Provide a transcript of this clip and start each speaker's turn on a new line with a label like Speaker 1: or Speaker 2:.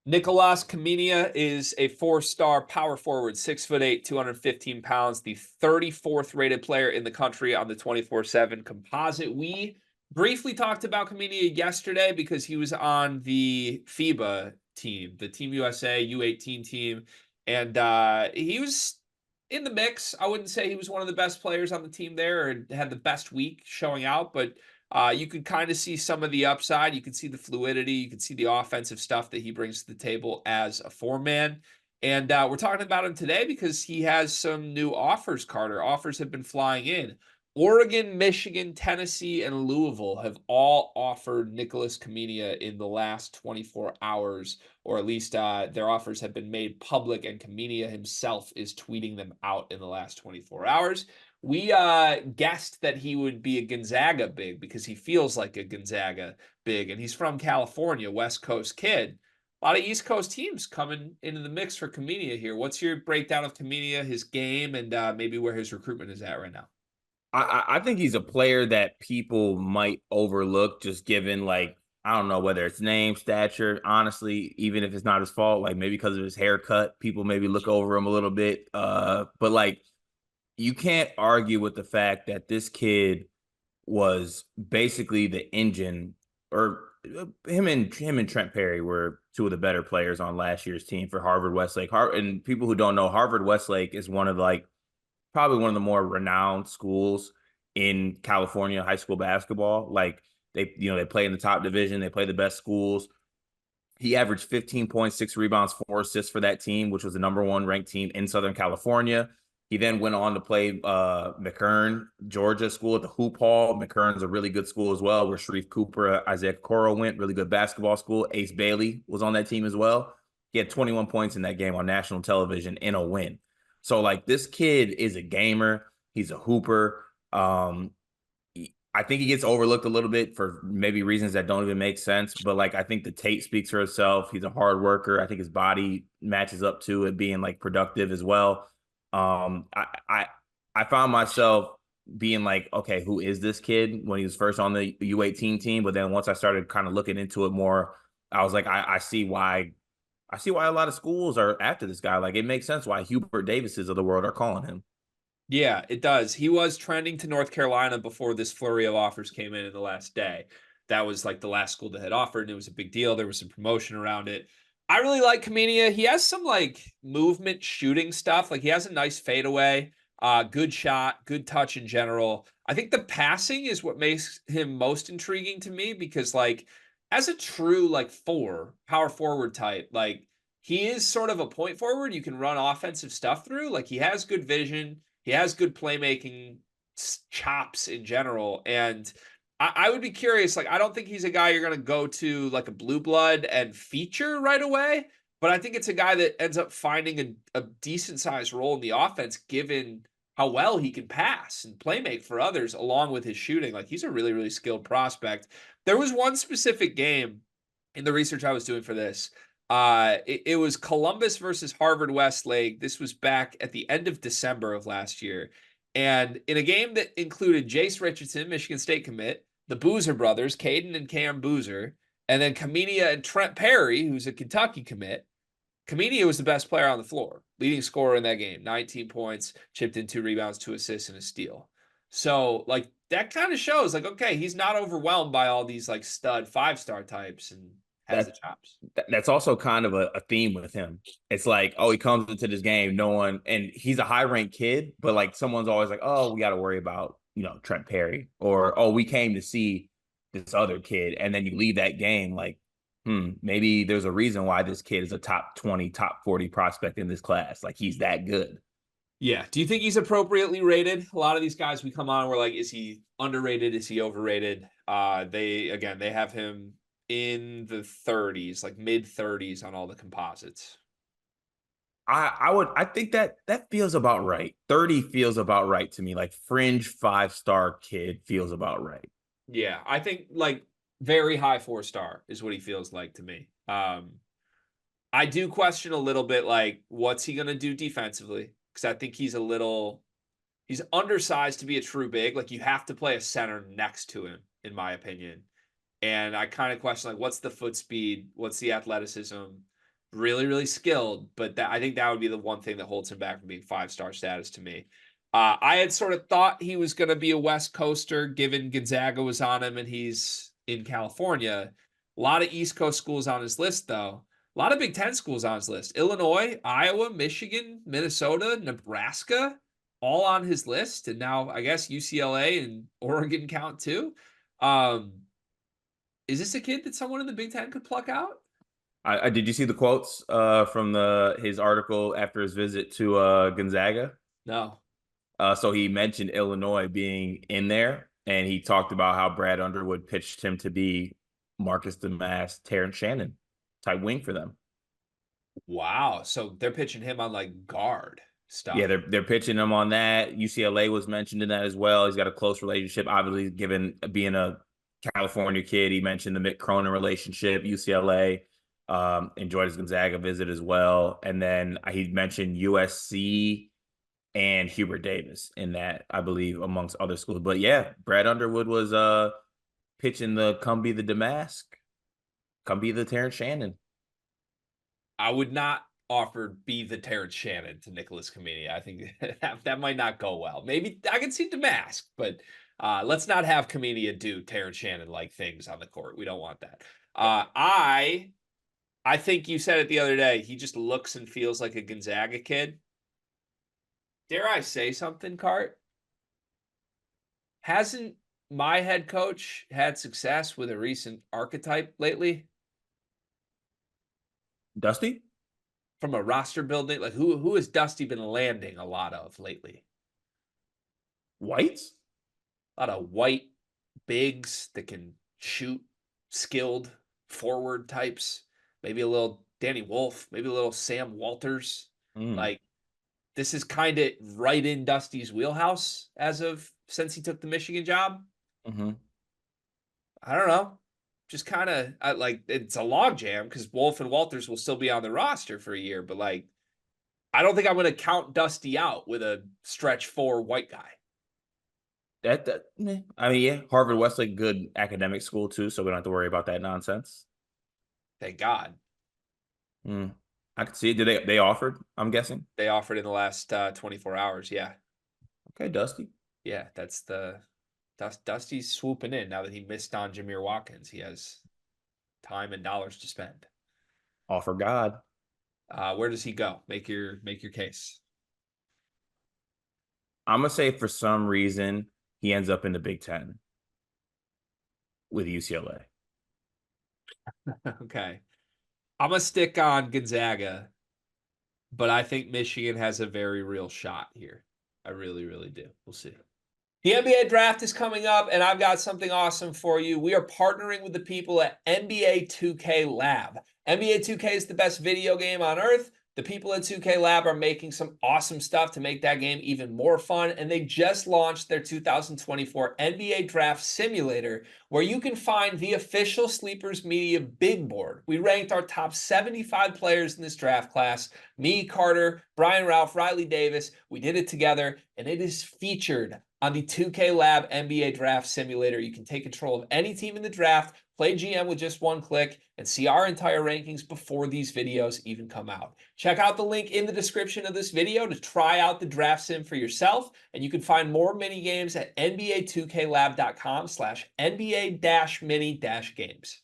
Speaker 1: Nikolas Khamenia is a four-star power forward, 6'8", 215 pounds, the 34th rated player in the country on the 24/7 composite. We briefly talked about Khamenia yesterday because he was on the FIBA team, the Team USA U18 team, and he was in the mix. I wouldn't say he was one of the best players on the team there or had the best week showing out, but you could kind of see some of the upside. You could see the fluidity. You could see the offensive stuff that he brings to the table as a four-man. And we're talking about him today because he has some new offers, Carter. Offers have been flying in. Oregon, Michigan, Tennessee, and Louisville have all offered Nikolas Khamenia in the last 24 hours, or at least their offers have been made public, and Khamenia himself is tweeting them out in the last 24 hours. We guessed that he would be a Gonzaga big because he feels like a Gonzaga big, and he's from California, West Coast kid. A lot of East Coast teams coming into the mix for Khamenia here. What's your breakdown of Khamenia, his game, and maybe where his recruitment is at right now?
Speaker 2: I think he's a player that people might overlook just given like I don't know whether it's name, stature, honestly, even if it's not his fault, like maybe because of his haircut, people maybe look over him a little bit. But like you can't argue with the fact that this kid was basically the engine or him and Trent Perry were two of the better players on last year's team for Harvard Westlake. And people who don't know, Harvard Westlake is one of like probably one of the more renowned schools in California high school basketball. Like they play in the top division, they play the best schools. He averaged 15.6 rebounds, 4 assists for that team, which was the number one ranked team in Southern California. He then went on to play McKern, Georgia school at the Hoop Hall. McKern's a really good school as well, where Sharif Cooper, Isaiah Coro went, really good basketball school. Ace Bailey was on that team as well. He had 21 points in that game on national television in a win. So like this kid is a gamer. He's a hooper. I think he gets overlooked a little bit for maybe reasons that don't even make sense. But like I think the tape speaks for itself. He's a hard worker. I think his body matches up to it being like productive as well. Um, I I, I found myself being like, okay, who is this kid when he was first on the U18 team? But then once I started kind of looking into it more, I was like, I see why a lot of schools are after this guy. Like it makes sense why Hubert Davises of the world are calling him.
Speaker 1: Yeah, it does. He was trending to North Carolina before this flurry of offers came in the last day. That was like the last school that had offered, and it was a big deal. There was some promotion around it. I really like Khamenia. He has some like movement shooting stuff. Like he has a nice fadeaway, good shot, good touch in general. I think the passing is what makes him most intriguing to me because like as a true like power forward type, like he is sort of a point forward you can run offensive stuff through. Like he has good vision, he has good playmaking chops in general, and I would be curious. Like, I don't think he's a guy you're going to go to like a blue blood and feature right away, but I think it's a guy that ends up finding a decent sized role in the offense given how well he can pass and play make for others along with his shooting. Like, he's a really, really skilled prospect. There was one specific game in the research I was doing for this. It was Columbus versus Harvard Westlake. This was back at the end of December of last year. And in a game that included Jace Richardson, Michigan State commit, the Boozer brothers, Caden and Cam Boozer, and then Khamenia and Trent Perry, who's a Kentucky commit. Khamenia was the best player on the floor, leading scorer in that game, 19 points, chipped in 2 rebounds, 2 assists, and a steal. So, like, that kind of shows, like, okay, he's not overwhelmed by all these, like, stud five-star types and has the
Speaker 2: That
Speaker 1: chops.
Speaker 2: that's also kind of a theme with him. It's like, oh, he comes into this game, no one, and he's a high ranked kid, but like someone's always like, oh, we got to worry about Trent Perry, or oh, we came to see this other kid, and then you leave that game like, maybe there's a reason why this kid is a top 20, top 40 prospect in this class. Like he's that good.
Speaker 1: Yeah. Do you think he's appropriately rated? A lot of these guys we come on, we're like, is he underrated? Is he overrated? They have him in the 30s, like mid 30s on all the composites.
Speaker 2: I think that feels about right. 30 feels about right to me. Like fringe 5-star kid feels about right.
Speaker 1: Yeah, I think like very high 4-star is what he feels like to me. I do question a little bit like what's he gonna do defensively? Because I think he's undersized to be a true big. Like you have to play a center next to him, in my opinion. And I kind of question like what's the foot speed, what's the athleticism. really, really skilled, but I think that would be the one thing that holds him back from being 5-star status to me. I had sort of thought he was going to be a West Coaster given Gonzaga was on him and he's in California. A lot of East Coast schools on his list, though. A lot of Big Ten schools on his list. Illinois, Iowa, Michigan, Minnesota, Nebraska, all on his list. And now I guess UCLA and Oregon count too. Is this a kid that someone in the Big Ten could pluck out?
Speaker 2: I did you see the quotes from his article after his visit to Gonzaga?
Speaker 1: No.
Speaker 2: So he mentioned Illinois being in there, and he talked about how Brad Underwood pitched him to be Marcus Demas, Terrence Shannon type wing for them.
Speaker 1: Wow. So they're pitching him on like guard
Speaker 2: Yeah,
Speaker 1: stuff.
Speaker 2: they're pitching him on that. UCLA was mentioned in that as well. He's got a close relationship, obviously, given being a California kid. He mentioned the Mick Cronin relationship. UCLA enjoyed his Gonzaga visit as well, and then he mentioned USC and Hubert Davis in that, I believe, amongst other schools. But yeah, Brad Underwood was pitching the come be the Damask, come be the Terrence Shannon.
Speaker 1: I would not offer be the Terrence Shannon to Nikolas Khamenia. I think that might not go well. Maybe I can see Damask, but let's not have Khamenia do Terrence Shannon like things on the court. We don't want that. I think you said it the other day. He just looks and feels like a Gonzaga kid. Dare I say something, Cart? Hasn't my head coach had success with a recent archetype lately?
Speaker 2: Dusty?
Speaker 1: From a roster building, like who has Dusty been landing a lot of lately?
Speaker 2: Whites?
Speaker 1: A lot of white bigs that can shoot, skilled forward types. Maybe a little Danny Wolf, maybe a little Sam Walters. Like this is kind of right in Dusty's wheelhouse since he took the Michigan job. I don't know. Just kind of like it's a logjam because Wolf and Walters will still be on the roster for a year, but like I don't think I'm going to count Dusty out with a stretch 4 white guy.
Speaker 2: I mean, yeah, Harvard Westlake, good academic school too, so we don't have to worry about that nonsense.
Speaker 1: Thank God.
Speaker 2: I could see it. Did they offered? I'm guessing
Speaker 1: they offered in the last 24 hours. Yeah.
Speaker 2: Okay, Dusty.
Speaker 1: Yeah, that's Dusty's swooping in now that he missed on Jameer Watkins. He has time and dollars to spend.
Speaker 2: Offer God.
Speaker 1: Where does he go? Make your case.
Speaker 2: I'm gonna say for some reason he ends up in the Big Ten with UCLA.
Speaker 1: Okay. I'm going to stick on Gonzaga, but I think Michigan has a very real shot here. I really, really do. We'll see. The NBA draft is coming up, and I've got something awesome for you. We are partnering with the people at NBA 2K Lab. NBA 2K is the best video game on earth. The people at 2K Lab are making some awesome stuff to make that game even more fun, and they just launched their 2024 NBA Draft Simulator, where you can find the official Sleepers Media big board. We ranked our top 75 players in this draft class. Me, Carter, Brian Ralph, Riley Davis. We did it together, and it is featured on the 2K Lab NBA Draft Simulator. You can take control of any team in the draft, play GM with just one click, and see our entire rankings before these videos even come out. Check out the link in the description of this video to try out the draft sim for yourself, and you can find more mini games at nba2klab.com/NBA-mini-games.